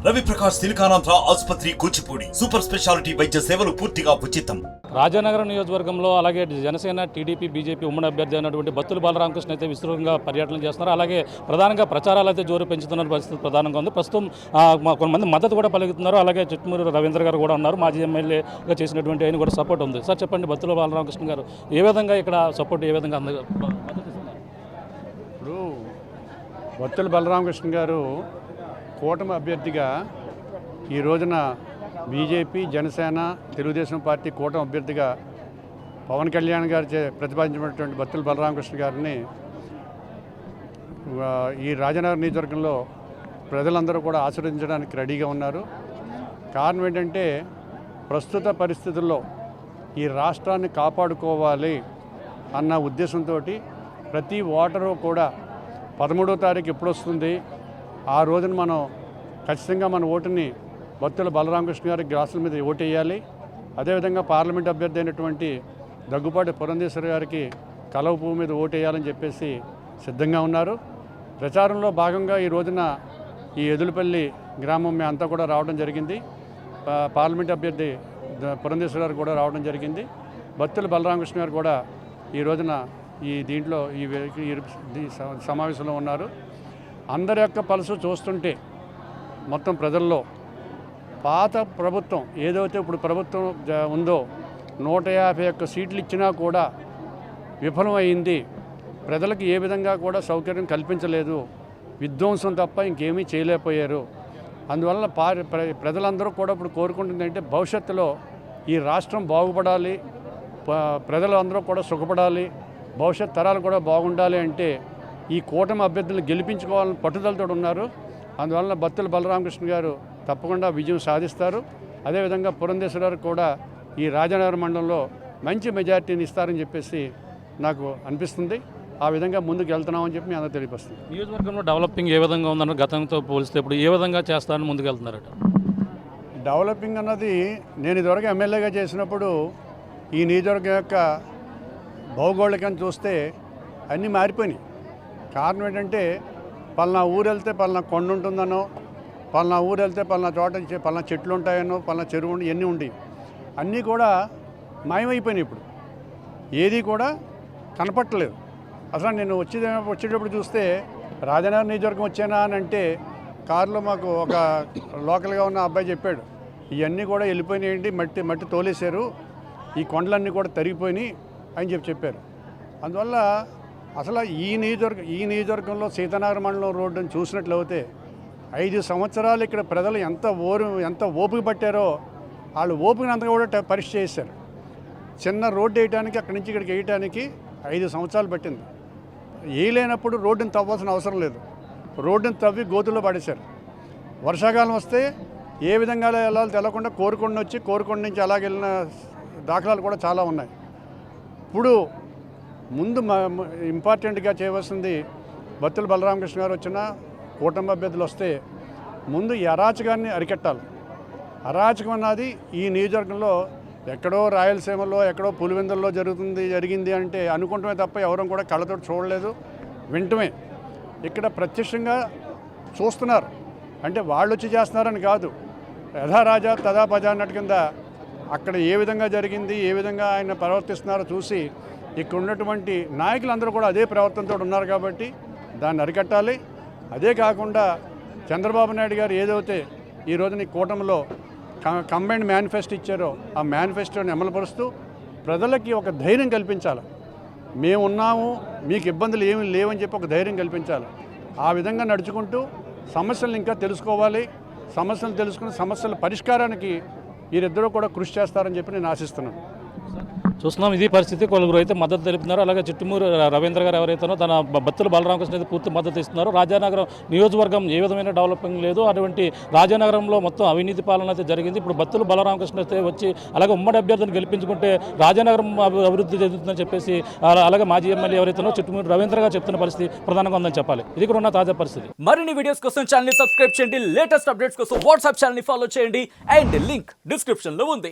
రవి ప్రకాష్ సిలికానాంధ్ర ఆసుపత్రి Kuchipudi super speciality వైద్య సేవలు పూర్తిగా ఉచితం. రాజానగరం నియోజకవర్గంలో అలాగే జనసేన, టీడీపీ, బీజేపీ ఉమ్మడి అభ్యర్థి అయినటువంటి బత్తుల బాలరామకృష్ణ అయితే విస్తృతంగా పర్యటన చేస్తున్నారు. అలాగే ప్రధానంగా ప్రచారాలు అయితే జోరు పెంచుతున్న పరిస్థితి ప్రధానంగా ఉంది. ప్రస్తుతం కొంతమంది మద్దతు కూడా పలుకుతున్నారు. అలాగే చిట్మూరి రవీంద్ర గారు కూడా ఉన్నారు. మాజీ ఎమ్మెల్యేగా చేసినటువంటి ఆయన కూడా సపోర్ట్ ఉంది. సార్ చెప్పండి, బత్తుల బాలరామకృష్ణ గారు ఏ విధంగా ఇక్కడ సపోర్ట్ ఏ విధంగా ఇప్పుడు బత్తుల బాలరామకృష్ణ గారు కూటమి అభ్యర్థిగా ఈ రోజున బీజేపీ, జనసేన, తెలుగుదేశం పార్టీ కూటమి అభ్యర్థిగా పవన్ కళ్యాణ్ గారు ప్రతిపాదించినటువంటి బత్తుల బలరామకృష్ణ గారిని ఈ రాజనగర్ నియోజకవర్గంలో ప్రజలందరూ కూడా ఆశీర్వదించడానికి రెడీగా ఉన్నారు. కారణం ఏంటంటే ప్రస్తుత పరిస్థితుల్లో ఈ రాష్ట్రాన్ని కాపాడుకోవాలి అన్న ఉద్దేశంతో ప్రతి ఓటరు కూడా 13వ తారీఖు ఎప్పుడు వస్తుంది ఆ రోజున మనం ఖచ్చితంగా మన ఓటుని బత్తుల బలరామకృష్ణ గారి గ్రాసుల మీద ఓటేయాలి. అదేవిధంగా పార్లమెంట్ అభ్యర్థి అయినటువంటి దగ్గుపాటి పురంధేశ్వరి గారికి కలవ పువ్వు మీద ఓటేయాలని చెప్పేసి సిద్ధంగా ఉన్నారు. ప్రచారంలో భాగంగా ఈ రోజున ఈ ఎదులపల్లి గ్రామం మేము అంతా కూడా రావడం జరిగింది. పార్లమెంట్ అభ్యర్థి పురంధేశ్వరి గారు కూడా రావడం జరిగింది. బత్తుల బలరామకృష్ణ గారు కూడా ఈ రోజున దీంట్లో ఈ సమావేశంలో ఉన్నారు. అందరి యొక్క పలుసు చూస్తుంటే మొత్తం ప్రజల్లో పాత ప్రభుత్వం ఏదైతే ఇప్పుడు ప్రభుత్వం ఉందో 151 సీట్లు ఇచ్చినా కూడా విఫలమైంది. ప్రజలకు ఏ విధంగా కూడా సౌకర్యం కల్పించలేదు, విధ్వంసం తప్ప ఇంకేమీ చేయలేకపోయారు. అందువల్ల ప్రజలందరూ కూడా ఇప్పుడు కోరుకుంటుంది అంటే భవిష్యత్తులో ఈ రాష్ట్రం బాగుపడాలి, ప్రజలందరూ కూడా సుఖపడాలి, భవిష్యత్ తరాలు కూడా బాగుండాలి అంటే ఈ కూటమి అభ్యర్థులను గెలిపించుకోవాలని పట్టుదలతో ఉన్నారు. అందువలన బత్తుల బలరామకృష్ణ గారు తప్పకుండా విజయం సాధిస్తారు. అదేవిధంగా పురంధేశ్వరి గారు కూడా ఈ రాజనగరం మండలంలో మంచి మెజార్టీని ఇస్తారని చెప్పేసి నాకు అనిపిస్తుంది. ఆ విధంగా ముందుకు వెళ్తున్నామని చెప్పి మీ అందరూ తెలియపరుస్తుంది. నియోజకవర్గంలో డెవలపింగ్ ఏ విధంగా ఉందన్న గతంతో పోలిస్తే ఇప్పుడు ఏ విధంగా చేస్తారని ముందుకు వెళ్తున్నారట? డెవలపింగ్ అన్నది నేను ఇదివరకు ఎమ్మెల్యేగా చేసినప్పుడు ఈ నియోజకవర్గం యొక్క భౌగోళికం చూస్తే అన్నీ మారిపోయినాయి. కారణం ఏంటంటే పలానా ఊరు వెళ్తే పలానా కొండ ఉంటుందనో, పలానా ఊరు వెళ్తే పలానా చోట పలానా చెట్లు ఉంటాయనో, పలానా చెరువు ఇవన్నీ ఉండేవి. అన్నీ కూడా మాయమైపోయినాయి. ఇప్పుడు ఏది కూడా కనపట్టలేదు. అసలు నేను వచ్చేటప్పుడు చూస్తే రాజనగర్ నియోజకవర్గం వచ్చానా అని అంటే కారులో మాకు ఒక లోకల్గా ఉన్న అబ్బాయి చెప్పాడు, ఇవన్నీ కూడా వెళ్ళిపోయినాయండి, మట్టి తోలేశారు, ఈ కొండలన్నీ కూడా తరిగిపోయినాయి అని చెప్పారు. అందువల్ల అసలు ఈ నియోజకవర్గంలో సీతానగరం మండలం రోడ్డుని చూసినట్లయితే 5 సంవత్సరాలు ఇక్కడ ప్రజలు ఎంత ఓపిక పట్టారో వాళ్ళు ఓపికనంతా కూడా పరీక్ష చేశారు. చిన్న రోడ్డు వేయడానికి అక్కడి నుంచి ఇక్కడికి వేయడానికి 5 సంవత్సరాలు పట్టింది. వేయలేనప్పుడు రోడ్డుని తవ్వాల్సిన అవసరం లేదు, రోడ్డుని తవ్వి గోతుల్లో పడేశారు. వర్షాకాలం వస్తే ఏ విధంగా వెళ్ళాలో తెలకుండా కోరుకొండ నుంచి అలాగ వెళ్ళిన దాఖలాలు కూడా చాలా ఉన్నాయి. ఇప్పుడు ముందు ఇంపార్టెంట్గా చేయవలసింది బత్తుల బలరామకృష్ణ గారు వచ్చిన కూటమి అభ్యర్థులు వస్తే ముందు ఈ అరాచకాన్ని అరికట్టాలి. అరాచకం అన్నది ఈ నియోజకవర్గంలో ఎక్కడో రాయలసీమలో ఎక్కడో పులివెందుల్లో జరిగింది అంటే అనుకుంటమే తప్ప ఎవరూ కూడా కళ్ళతో చూడలేదు, వింటమే. ఇక్కడ ప్రత్యక్షంగా చూస్తున్నారు. అంటే వాళ్ళు వచ్చి చేస్తున్నారని కాదు, యథా రాజా తదా ప్రజా అన్నట్టు కింద అక్కడ ఏ విధంగా జరిగింది, ఏ విధంగా ఆయన ప్రవర్తిస్తున్నారో చూసి ఇక్కడ ఉన్నటువంటి నాయకులందరూ కూడా అదే ప్రవర్తనతో ఉన్నారు. కాబట్టి దాన్ని అరికట్టాలి. అదే కాకుండా చంద్రబాబు నాయుడు గారు ఏదైతే ఈ రోజున కూటమిలో కంబైన్డ్ మేనిఫెస్టో ఇచ్చారో ఆ మేనిఫెస్టోని అమలుపరుస్తూ ప్రజలకి ఒక ధైర్యం కల్పించాలి. మేము ఉన్నాము, మీకు ఇబ్బందులు ఏమీ లేవని చెప్పి ఒక ధైర్యం కల్పించాలి. ఆ విధంగా నడుచుకుంటూ సమస్యలను ఇంకా తెలుసుకోవాలి. సమస్యలు తెలుసుకుని సమస్యల పరిష్కారానికి వీరిద్దరూ కూడా కృషి చేస్తారని చెప్పి నేను ఆశిస్తున్నాను. చూస్తున్నాం, ఇది పరిస్థితి. కొలుగురు అయితే మద్దతు తెలుపుతున్నారు. అలాగే చిట్మూరి రవీంద్ర గారు ఎవరైతేనో తన బత్తుల బలరామకృష్ణ అయితే పూర్తి మద్దతు ఇస్తున్నారు. రాజానగరం నియోజకవర్గం ఏ విధమైన డెవలపింగ్ లేదు, అటువంటి రాజానగరంలో మొత్తం అవినీతి పాలన అయితే జరిగింది. ఇప్పుడు బత్తుల బలరామకృష్ణ అయితే వచ్చి అలాగే ఉమ్మడి అభ్యర్థిని గెలిపించుకుంటే రాజానగరం అభివృద్ధి చెందుతుందని చెప్పేసి అలాగే మాజీ ఎమ్మెల్యే ఎవరైతేనో చిట్మూరి రవీంద్ర గారు చెప్తున్న పరిస్థితి ప్రధానంగా ఉందని చెప్పాలి. ఇది కూడా ఉన్న తాజా పరిస్థితి. మరిన్ని వీడియోస్ కోసం ఛానల్ ని సబ్స్క్రైబ్ చేయండి, లేటెస్ట్ అప్డేట్స్ కోసం వాట్సాప్ ఛానల్ ని ఫాలో చేయండి అండ్ లింక్ డిస్క్రిప్షన్ లో ఉంది.